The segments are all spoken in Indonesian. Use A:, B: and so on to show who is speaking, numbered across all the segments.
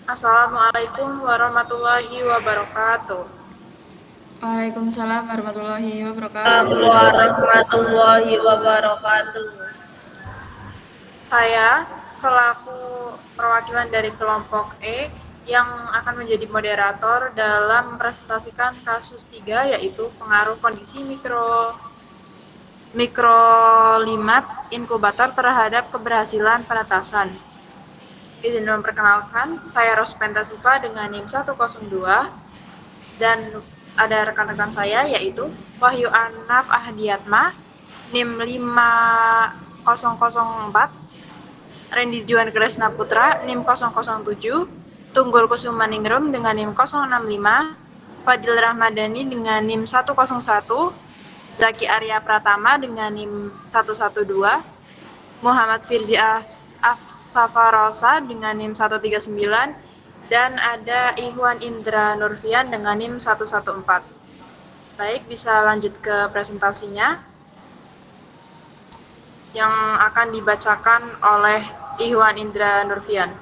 A: Assalamualaikum warahmatullahi wabarakatuh.
B: Waalaikumsalam warahmatullahi wabarakatuh.
C: warahmatullahi wabarakatuh.
A: Saya selaku perwakilan dari kelompok E yang akan menjadi moderator dalam mempresentasikan kasus 3 yaitu pengaruh kondisi mikroklimat inkubator terhadap keberhasilan penetasan. Izin memperkenalkan, saya Rospenta Siva dengan NIM 102 dan ada rekan-rekan saya yaitu Wahyu Anaf Ahdiatma NIM 5004, Randy Juan Kresna Putra NIM 007, Tunggul Kusumaningrum dengan NIM 065, Fadil Rahmadani dengan NIM 101, Zaki Arya Pratama dengan NIM 112, Muhammad Firzi Safarosa dengan NIM 139, dan ada Ihwan Indra Nurfian dengan NIM 114. Baik, bisa lanjut ke presentasinya yang akan dibacakan oleh Ihwan Indra Nurfian.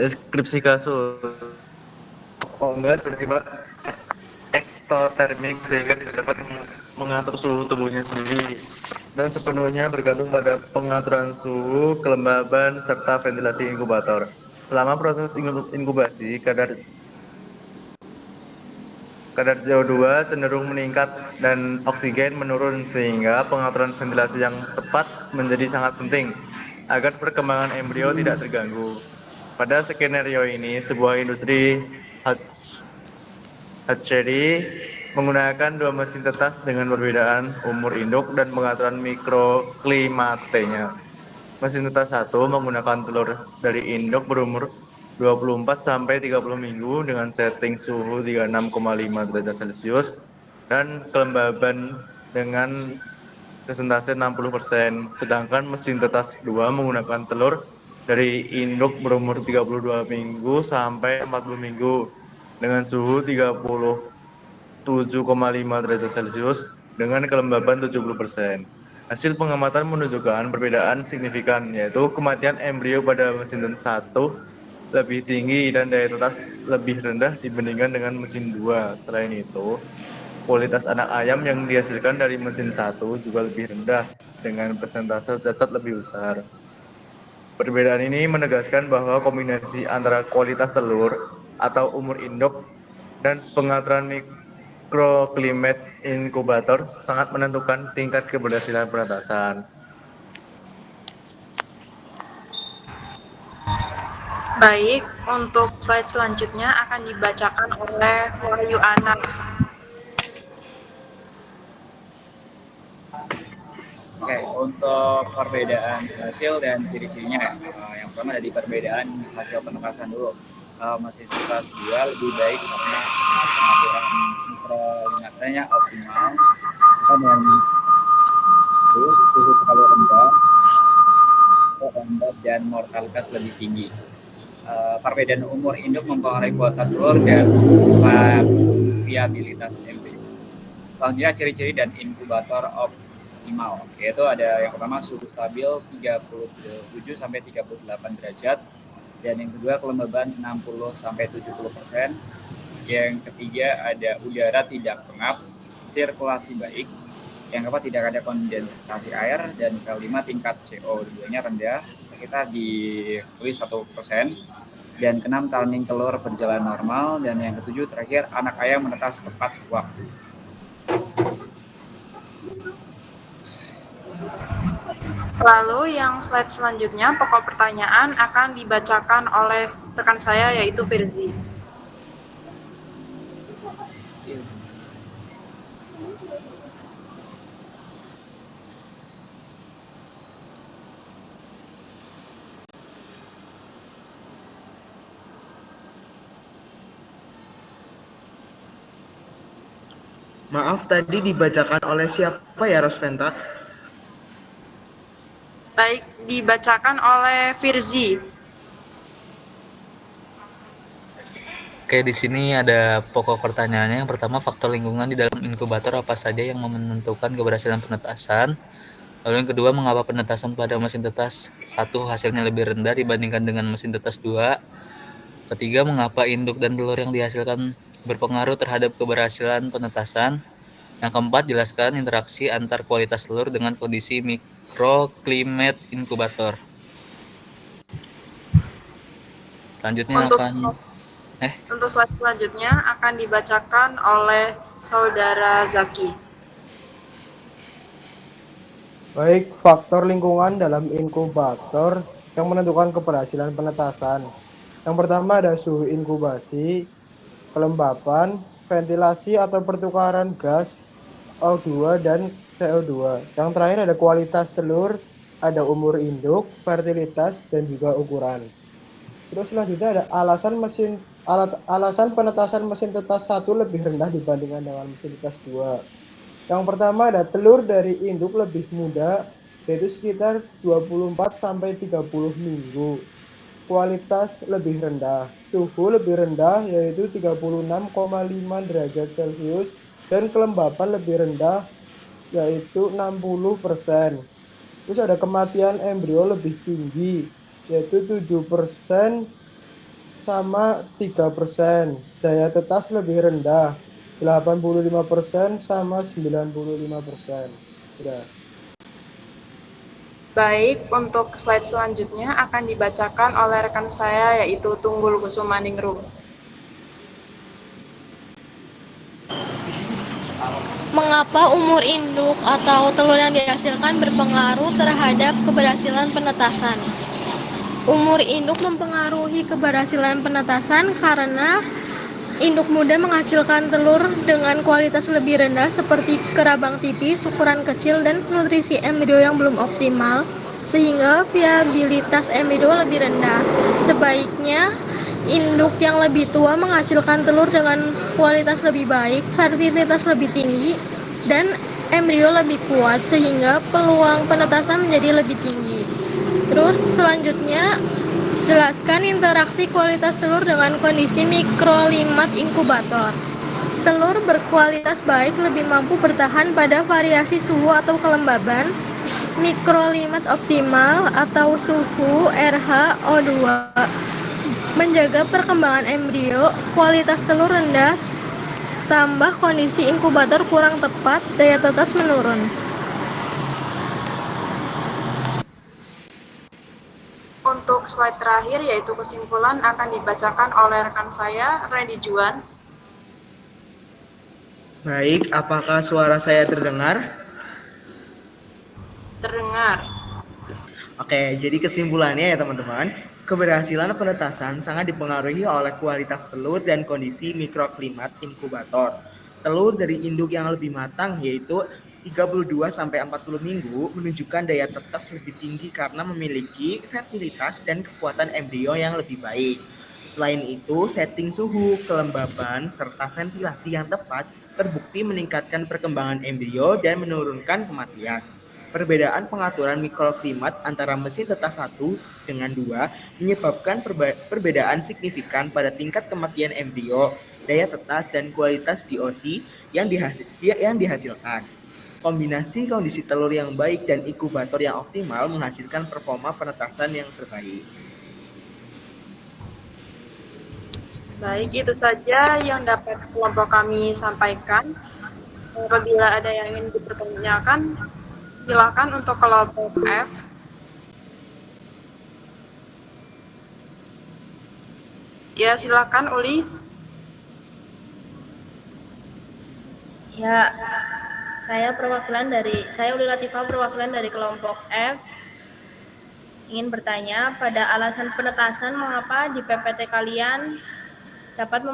D: Deskripsi kasus bersifat ektotermik sehingga tidak dapat mengatur suhu tubuhnya sendiri dan sepenuhnya bergantung pada pengaturan suhu, kelembaban, serta ventilasi inkubator. Selama proses inkubasi, kadar CO2 cenderung meningkat dan oksigen menurun sehingga pengaturan ventilasi yang tepat menjadi sangat penting agar perkembangan embrio tidak terganggu. Pada skenario ini, sebuah industri hatchery menggunakan dua mesin tetas dengan perbedaan umur induk dan pengaturan mikroklimatenya. Mesin tetas satu menggunakan telur dari induk berumur 24 sampai 30 minggu dengan setting suhu 36,5 derajat Celcius dan kelembaban dengan persentase 60%. Sedangkan mesin tetas 2 menggunakan telur dari induk berumur 32 minggu sampai 40 minggu dengan suhu 37,5 derajat Celcius dengan kelembaban 70%. Hasil pengamatan menunjukkan perbedaan signifikan, yaitu kematian embrio pada mesin 1 lebih tinggi dan daya tetas lebih rendah dibandingkan dengan mesin 2. Selain itu, kualitas anak ayam yang dihasilkan dari mesin 1 juga lebih rendah dengan persentase cacat lebih besar. Perbedaan ini menegaskan bahwa kombinasi antara kualitas telur atau umur induk dan pengaturan mikroklimat inkubator sangat menentukan tingkat keberhasilan penetasan.
A: Baik, untuk slide selanjutnya akan dibacakan oleh Wahyu Anaf.
E: Oke, untuk perbedaan hasil dan ciri-cirinya, yang pertama dari perbedaan hasil penetasan dulu. Mesin tetas 2 lebih baik karena pengaturan mikroklimatnya optimal dan suhu terlalu rendah dan mortalitas lebih tinggi. Perbedaan umur induk mempengaruhi kualitas telur dan viabilitas embrio. Selanjutnya ciri-ciri dan inkubator optimal, yaitu ada yang pertama suhu stabil 37 sampai 38 derajat, dan yang kedua kelembaban 60 sampai 70%. Yang ketiga ada udara tidak pengap, sirkulasi baik. Yang keempat tidak ada kondensasi air, dan kelima tingkat CO2-nya rendah, sekitar di 1%. Dan keenam turning telur berjalan normal, dan yang ketujuh terakhir anak ayam menetas tepat waktu.
A: Lalu yang slide selanjutnya, pokok pertanyaan akan dibacakan oleh rekan saya yaitu Firzi.
F: Maaf, tadi dibacakan oleh siapa ya, Rospenta?
A: Baik, dibacakan oleh Firzi.
G: Oke, di sini ada pokok pertanyaannya. Yang pertama, faktor lingkungan di dalam inkubator apa saja yang menentukan keberhasilan penetasan? Lalu yang kedua, mengapa penetasan pada mesin tetas 1 hasilnya lebih rendah dibandingkan dengan mesin tetas 2? Ketiga, mengapa induk dan telur yang dihasilkan berpengaruh terhadap keberhasilan penetasan? Yang keempat, jelaskan interaksi antar kualitas telur dengan kondisi mikroklimat inkubator. Selanjutnya
A: Untuk slide selanjutnya akan dibacakan oleh Saudara Zaki.
H: Baik, faktor lingkungan dalam inkubator yang menentukan keberhasilan penetasan. Yang pertama ada suhu inkubasi, kelembapan, ventilasi atau pertukaran gas, O2 dan CO2. Yang terakhir ada kualitas telur, ada umur induk, fertilitas, dan juga ukuran. Terus selanjutnya ada alasan penetasan mesin tetas 1 lebih rendah dibandingkan dengan mesin tetas 2. Yang pertama ada telur dari induk lebih muda, yaitu sekitar 24-30 minggu. Kualitas lebih rendah, suhu lebih rendah yaitu 36,5 derajat Celcius dan kelembapan lebih rendah yaitu 60%. Terus ada kematian embrio lebih tinggi yaitu 7% sama 3%. Daya tetas lebih rendah 85% sama 95%. Sudah.
A: Baik, untuk slide selanjutnya akan dibacakan oleh rekan saya yaitu Tunggul Kusumaningrum.
I: Mengapa umur induk atau telur yang dihasilkan berpengaruh terhadap keberhasilan penetasan? Umur induk mempengaruhi keberhasilan penetasan karena induk muda menghasilkan telur dengan kualitas lebih rendah seperti kerabang tipis, ukuran kecil, dan nutrisi embrio yang belum optimal, sehingga viabilitas embrio lebih rendah. Sebaiknya, induk yang lebih tua menghasilkan telur dengan kualitas lebih baik, fertilitas lebih tinggi, dan embrio lebih kuat, sehingga peluang penetasan menjadi lebih tinggi. Terus selanjutnya, jelaskan interaksi kualitas telur dengan kondisi mikroklimat inkubator. Telur berkualitas baik lebih mampu bertahan pada variasi suhu atau kelembaban. Mikroklimat optimal atau suhu RH O2 menjaga perkembangan embrio. Kualitas telur rendah tambah kondisi inkubator kurang tepat, daya tetas menurun.
A: Untuk slide terakhir yaitu kesimpulan akan dibacakan oleh rekan saya, Randy Juan.
F: Baik, apakah suara saya terdengar?
A: Terdengar.
F: Oke, jadi kesimpulannya ya teman-teman, keberhasilan penetasan sangat dipengaruhi oleh kualitas telur dan kondisi mikroklimat inkubator. Telur dari induk yang lebih matang yaitu 32-40 minggu menunjukkan daya tetas lebih tinggi karena memiliki fertilitas dan kekuatan embrio yang lebih baik. Selain itu, setting suhu, kelembaban, serta ventilasi yang tepat terbukti meningkatkan perkembangan embrio dan menurunkan kematian. Perbedaan pengaturan mikroklimat antara mesin tetas 1 dengan 2 menyebabkan perbedaan signifikan pada tingkat kematian embrio, daya tetas, dan kualitas DOC yang dihasilkan. Kombinasi kondisi telur yang baik dan inkubator yang optimal menghasilkan performa penetasan yang terbaik.
A: Baik, itu saja yang dapat kelompok kami sampaikan. Apabila ada yang ingin dipertanyakan, silakan untuk kelompok F. Ya, silakan Uli.
C: Ya, saya Uli Latifah, perwakilan dari kelompok F. Ingin bertanya, pada alasan penetasan mengapa di PPT kalian dapat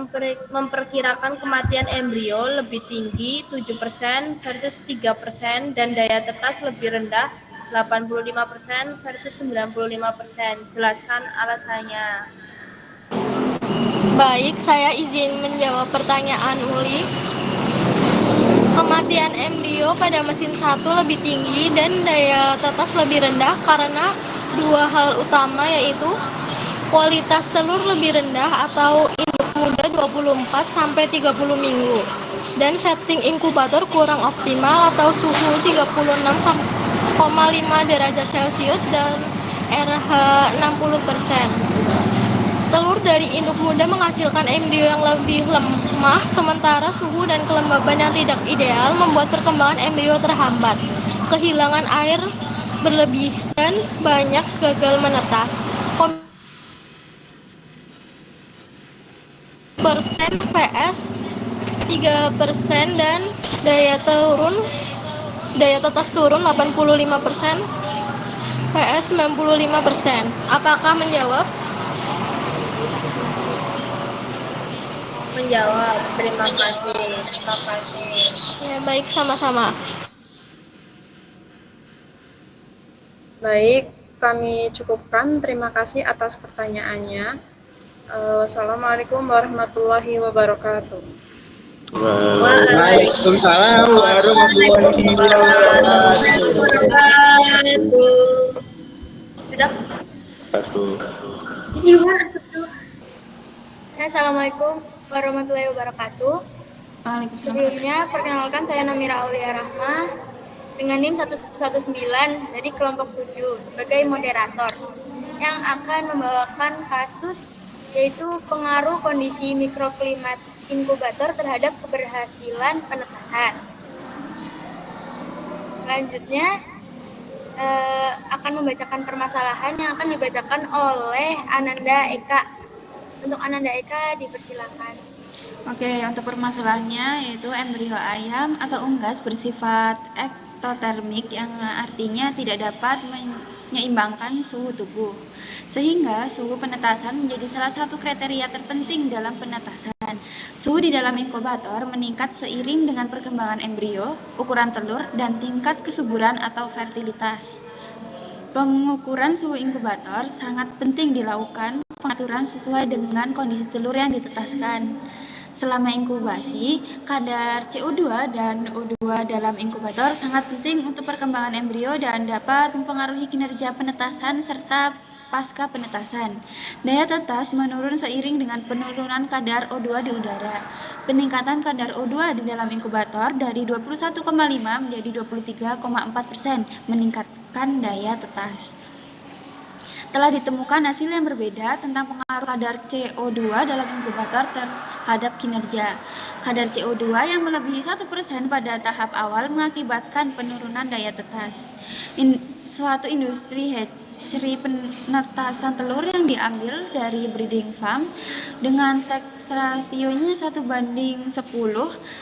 C: memperkirakan kematian embrio lebih tinggi 7% versus 3% dan daya tetas lebih rendah 85% versus 95%. Jelaskan alasannya.
I: Baik, saya izin menjawab pertanyaan Uli. Kematian embrio pada mesin 1 lebih tinggi dan daya tetas lebih rendah karena dua hal utama, yaitu kualitas telur lebih rendah atau induk muda 24-30 minggu, dan setting inkubator kurang optimal atau suhu 36,5 derajat Celcius dan RH 60%. Telur dari induk muda menghasilkan embrio yang lebih lemah, sementara suhu dan kelembaban yang tidak ideal membuat perkembangan embrio terhambat, kehilangan air berlebih, dan banyak gagal menetas. Persen PS 3% dan daya tetas turun 85%, PS 95%. Apakah menjawab?
C: Menjawab. Terima kasih.
I: Ya, baik, sama-sama.
A: Baik, kami cukupkan. Terima kasih atas pertanyaannya. Assalamualaikum warahmatullahi wabarakatuh.
F: Waalaikumsalam warahmatullahi wabarakatuh.
C: Sudah. Ini masuk dulu. Assalamualaikum warahmatullahi wabarakatuh.
B: Waalaikumsalam.
C: Sebelumnya, perkenalkan saya Namira Aulia Rahma dengan NIM 119 dari kelompok 7 sebagai moderator yang akan membawakan kasus yaitu pengaruh kondisi mikroklimat inkubator terhadap keberhasilan penetasan. Selanjutnya akan membacakan permasalahan yang akan dibacakan oleh Ananda Eka. Untuk Ananda Eka dipersilakan.
B: Oke, untuk permasalahannya yaitu embrio ayam atau unggas bersifat ektotermik yang artinya tidak dapat menyeimbangkan suhu tubuh. Sehingga suhu penetasan menjadi salah satu kriteria terpenting dalam penetasan. Suhu di dalam inkubator meningkat seiring dengan perkembangan embrio, ukuran telur, dan tingkat kesuburan atau fertilitas. Pengukuran suhu inkubator sangat penting dilakukan pengaturan sesuai dengan kondisi telur yang ditetaskan. Selama inkubasi, kadar CO2 dan O2 dalam inkubator sangat penting untuk perkembangan embrio dan dapat mempengaruhi kinerja penetasan serta pasca penetasan. Daya tetas menurun seiring dengan penurunan kadar O2 di udara. Peningkatan kadar O2 di dalam inkubator dari 21,5 menjadi 23,4% meningkatkan daya tetas. Telah ditemukan hasil yang berbeda tentang pengaruh kadar CO2 dalam inkubator terhadap kinerja. Kadar CO2 yang melebihi 1% pada tahap awal mengakibatkan penurunan daya tetas. Suatu industri hatchery penetasan telur yang diambil dari breeding farm dengan seks rasionya 1:10,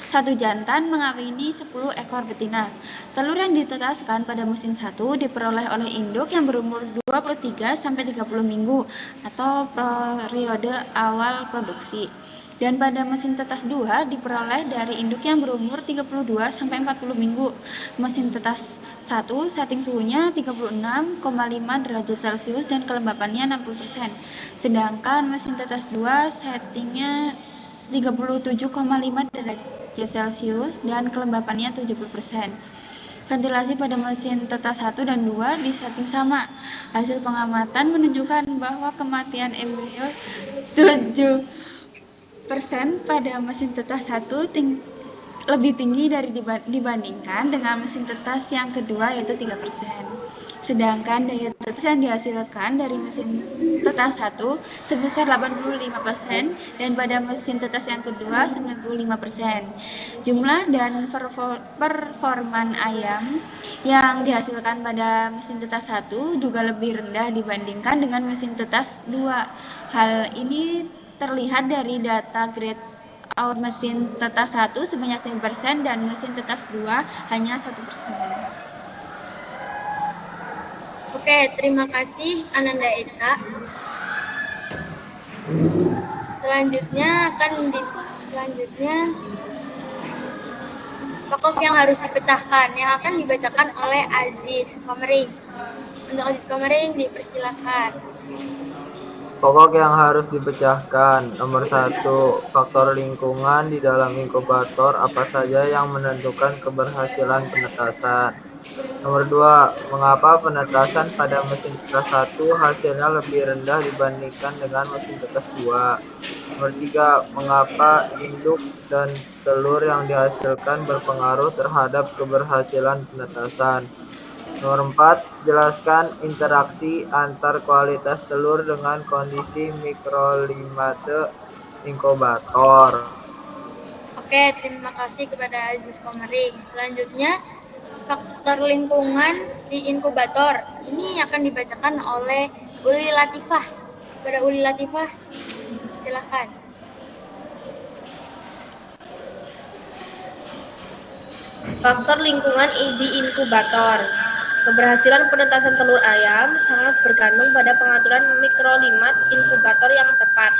B: satu jantan mengawini 10 ekor betina. Telur yang ditetaskan pada mesin 1 diperoleh oleh induk yang berumur 23-30 minggu atau periode awal produksi. Dan pada mesin tetas 2 diperoleh dari induk yang berumur 32-40 minggu. Mesin tetas 1 setting suhunya 36,5 derajat Celcius dan kelembapannya 60%. Sedangkan mesin tetas 2 settingnya 37,5 derajat Celcius dan kelembapannya 70%. Ventilasi pada mesin tetas 1 dan 2 disetting sama. Hasil pengamatan menunjukkan bahwa kematian embrio 7% pada mesin tetas 1 lebih tinggi dibandingkan dengan mesin tetas yang kedua yaitu 3%. Sedangkan daya tetas yang dihasilkan dari mesin tetas 1 sebesar 85% dan pada mesin tetas yang kedua 95%. Jumlah dan performan ayam yang dihasilkan pada mesin tetas 1 juga lebih rendah dibandingkan dengan mesin tetas 2. Hal ini terlihat dari data grade out mesin tetas 1 sebanyak 3% dan mesin tetas 2 hanya 1%.
C: Oke, terima kasih Ananda Eka. Selanjutnya pokok yang harus dipecahkan yang akan dibacakan oleh Aziz Komering. Untuk Aziz Komering dipersilakan.
J: pokok yang harus dipecahkan. Nomor 1, faktor lingkungan di dalam inkubator apa saja yang menentukan keberhasilan penetasan. Nomor 2, mengapa penetasan pada mesin tetes 1 hasilnya lebih rendah dibandingkan dengan mesin tetes 2. Nomor 3, mengapa induk dan telur yang dihasilkan berpengaruh terhadap keberhasilan penetasan. Nomor 4, jelaskan interaksi antar kualitas telur dengan kondisi mikroklimate inkubator.
C: Oke, terima kasih kepada Aziz Komering. Selanjutnya, faktor lingkungan di inkubator. Ini akan dibacakan oleh Uli Latifah. Kepada Uli Latifah, silakan.
I: Faktor lingkungan di inkubator. Keberhasilan penetasan telur ayam sangat bergantung pada pengaturan mikroklimat inkubator yang tepat.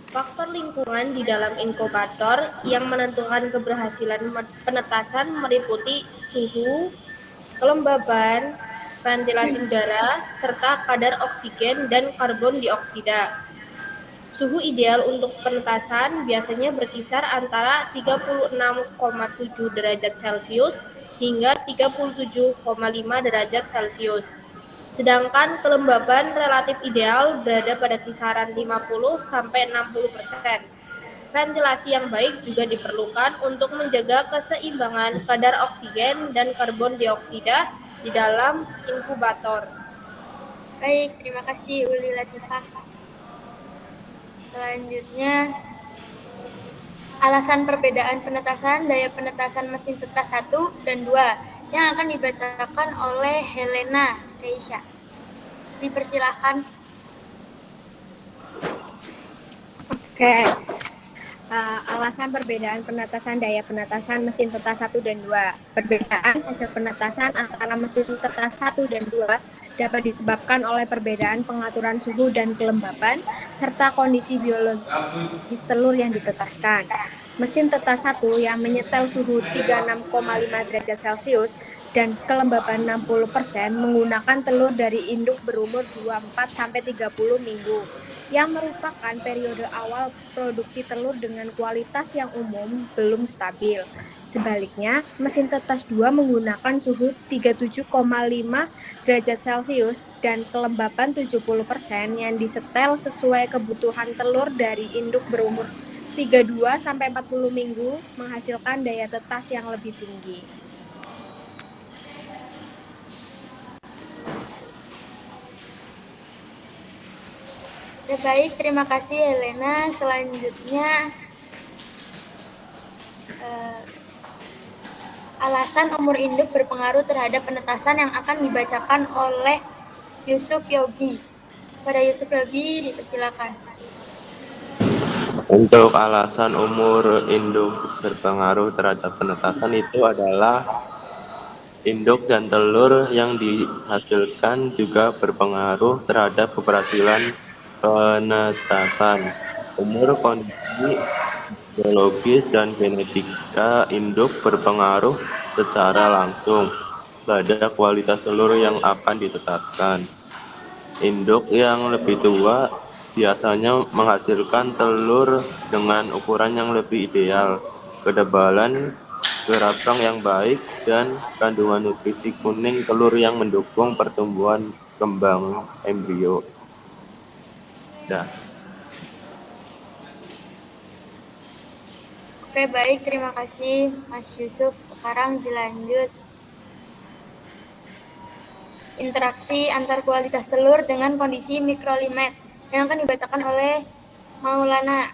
I: Faktor lingkungan di dalam inkubator yang menentukan keberhasilan penetasan meliputi suhu, kelembaban, ventilasi udara, serta kadar oksigen dan karbon dioksida. Suhu ideal untuk penetasan biasanya berkisar antara 36,7 derajat Celcius hingga 37,5 derajat Celcius. Sedangkan kelembaban relatif ideal berada pada kisaran 50-60%. Ventilasi yang baik juga diperlukan untuk menjaga keseimbangan kadar oksigen dan karbon dioksida di dalam inkubator.
C: Baik, terima kasih Uli Latifah. Selanjutnya, alasan perbedaan penetasan daya penetasan mesin tetes 1 dan 2 yang akan dibacakan oleh Helena Keisha. Dipersilahkan.
K: Oke. Alasan perbedaan penetasan daya penetasan mesin tetes 1 dan 2. Perbedaan hasil penetasan antara mesin tetes 1 dan 2 dapat disebabkan oleh perbedaan pengaturan suhu dan kelembaban serta kondisi biologis telur yang ditetaskan. Mesin tetes 1 yang menyetel suhu 36,5 derajat Celcius dan kelembaban 60% menggunakan telur dari induk berumur 24-30 minggu yang merupakan periode awal produksi telur dengan kualitas yang umum belum stabil. Sebaliknya, mesin tetes 2 menggunakan suhu 37,5 derajat Celcius dan kelembaban 70% yang disetel sesuai kebutuhan telur dari induk berumur 32-40 minggu menghasilkan daya tetas yang lebih tinggi.
C: Ya, baik, terima kasih Helena. Selanjutnya, alasan umur induk berpengaruh terhadap penetasan yang akan dibacakan oleh Yusuf Yogi. Pada Yusuf Yogi, dipersilakan.
L: Untuk alasan umur induk berpengaruh terhadap penetasan itu adalah induk dan telur yang dihasilkan juga berpengaruh terhadap keberhasilan penetasan. Umur, kondisi biologis dan genetika induk berpengaruh secara langsung pada kualitas telur yang akan ditetaskan. Induk yang lebih tua biasanya menghasilkan telur dengan ukuran yang lebih ideal, ketebalan gerabang yang baik, dan kandungan nutrisi kuning telur yang mendukung pertumbuhan kembang embrio.
C: Oke, baik, terima kasih Mas Yusuf. Sekarang dilanjut. Interaksi antar kualitas telur dengan kondisi mikroklimat yang akan dibacakan oleh Maulana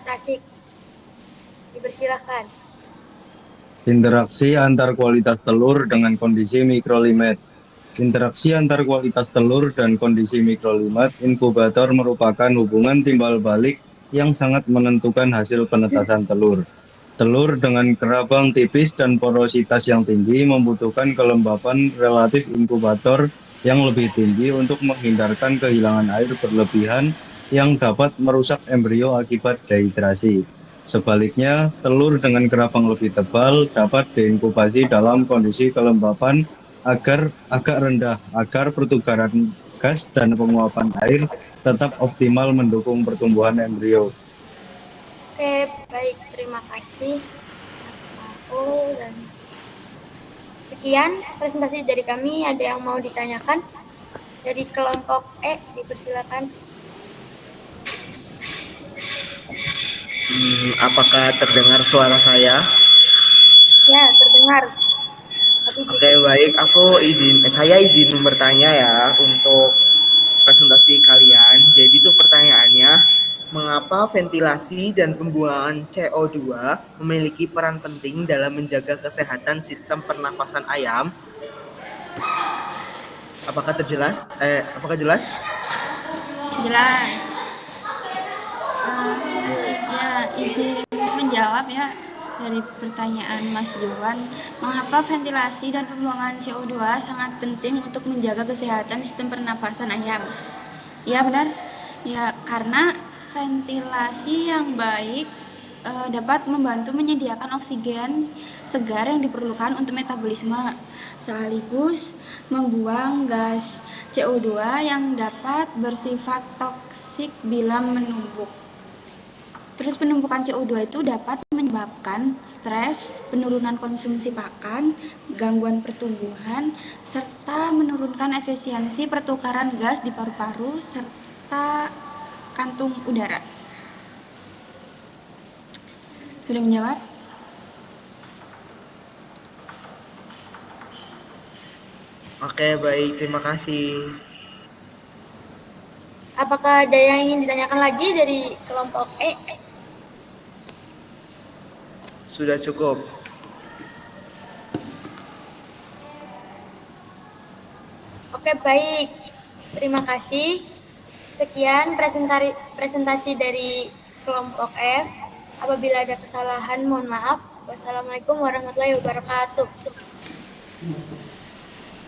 C: Rasik. Dipersilakan.
M: Interaksi antar kualitas telur dengan kondisi mikroklimat. Interaksi antar kualitas telur dan kondisi mikroklimat inkubator merupakan hubungan timbal balik yang sangat menentukan hasil penetasan telur. Telur dengan gerabang tipis dan porositas yang tinggi membutuhkan kelembapan relatif inkubator yang lebih tinggi untuk menghindarkan kehilangan air berlebihan yang dapat merusak embrio akibat dehidrasi. Sebaliknya, telur dengan gerabang lebih tebal dapat diinkubasi dalam kondisi kelembapan agak rendah agar pertukaran gas, dan penguapan air tetap optimal mendukung pertumbuhan embrio.
C: Oke, baik. Terima kasih Mas Mao dan sekian presentasi dari kami. Ada yang mau ditanyakan? Dari kelompok E, dipersilakan.
F: Apakah terdengar suara saya?
C: Ya, terdengar.
F: Oke, baik. Saya izin bertanya ya untuk presentasi kalian. Jadi itu pertanyaannya, mengapa ventilasi dan pembuangan CO2 memiliki peran penting dalam menjaga kesehatan sistem pernafasan ayam? Apakah jelas?
B: Jelas. Ya, izin menjawab ya dari pertanyaan Mas Johan. Mengapa ventilasi dan pembuangan CO2 sangat penting untuk menjaga kesehatan sistem pernapasan ayam? Ya benar. Ya, karena ventilasi yang baik dapat membantu menyediakan oksigen segar yang diperlukan untuk metabolisme, sekaligus membuang gas CO2 yang dapat bersifat toksik bila menumpuk. Terus penumpukan CO2 itu dapat menyebabkan stres, penurunan konsumsi pakan, gangguan pertumbuhan, serta menurunkan efisiensi pertukaran gas di paru-paru serta kantung udara. Sudah menjawab?
F: Oke, baik. Terima kasih.
C: Apakah ada yang ingin ditanyakan lagi dari kelompok E?
F: Sudah cukup.
C: Oke, baik. Terima kasih. Sekian presentasi dari kelompok F. Apabila ada kesalahan, mohon maaf. Wassalamualaikum warahmatullahi wabarakatuh.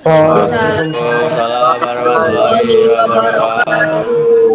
L: Waalaikumsalam warahmatullahi wabarakatuh.